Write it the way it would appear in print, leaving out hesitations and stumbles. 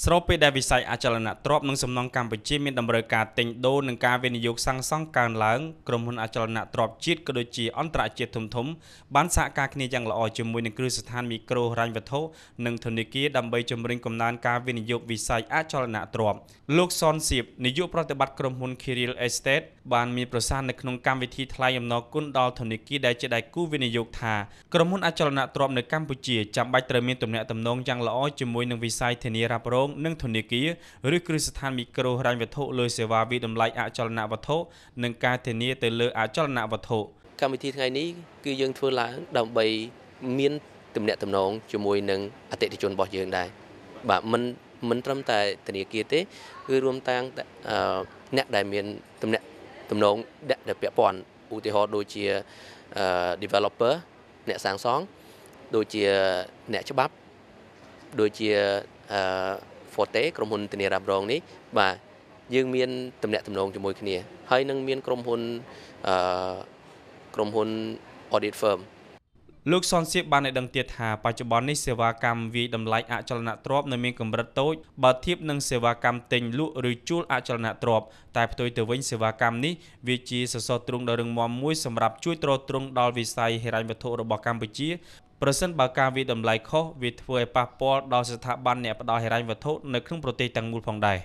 ស្របពេលដែលវិស័យអចលនទ្រព្យនិងសំណង់កម្ពុជាមានតម្រូវការទិញដូរនិងការវិនិយោគសាងសង់កើនឡើងក្រុមហ៊ុនអចលនទ្រព្យជាតិក៏ដូចជាអន្តរជាតិធំៗបានសហការគ្នាយ៉ាងល្អជាមួយនឹងគ្រឹះស្ថានមីក្រូហិរញ្ញវត្ថុនិងធនាគារដើម្បីជំរុញកំណើនការវិនិយោគវិស័យអចលនទ្រព្យលោកសនសៀបនាយកប្រតិបត្តិក្រុមហ៊ុន Kirill Estate បានមានប្រសាសន៍នៅក្នុងកម្មវិធីថ្លែងអំណរគុណដល់ធនាគារដែលជាដៃគូវិនិយោគថាក្រុមហ៊ុនអចលនទ្រព្យនៅកម្ពុជាចាំបាច់ត្រូវមានទំនាក់ទំនងយ៉ាងល្អជាមួយនឹងវិស័យធានារ៉ាប់រងនិងធនាគារឬគ្រឹះស្ថានមីក្រូហិរញ្ញវត្ថុលើសេវាវិតម្លៃអចលនវត្ថុនិងការធានាទៅលើអចលនវត្ថុកម្មវិធីថ្ងៃនេះគឺយើងធ្វើឡើងដើម្បីមានទំនាក់ទំនងជាមួយនឹងអតិថិជនរបស់យើងដែរបាទមិនត្រឹមតែធនាគារទេគឺរួមទាំងអ្នកដែលមានទំនាក់ទំនងដែលពាក់ព័ន្ធឧទាហរណ៍ដូចជា developer អ្នកសាងសង់ដូចជាអ្នកច្បាប់ដូចជាForte ក្រុមហ៊ុនធានារ៉ាប់រងនេះបាទយើងមានទំនាក់ទំនងជាមួយគ្នាហើយនឹងមានក្រុមហ៊ុន audit firm លោកសនសៀបបានឲ្យដឹងទៀតថាបច្ចុប្បន្ននេះសេវាកម្មវាយតម្លៃអចលនទ្រព្យនៅមានកម្រិតតូចបើធៀបនឹងសេវាកម្មទិញលក់ឬជួលអចលនទ្រព្យតែផ្ទុយទៅវិញសេវាកម្មនេះវាជាសសរទ្រូងដ៏រឹងមាំមួយសម្រាប់ជួយទ្រទ្រង់ដល់វិស័យហិរញ្ញវត្ថុរបស់កម្ពុជាប្រសិនបើការវាយតម្លៃខុសវាធ្វើឲ្យប៉ះពាល់ដល់ស្ថាប័នអ្នកផ្ដល់ហិរញ្ញវត្ថុនៅក្នុងប្រទេសទាំងមូលផងដែរ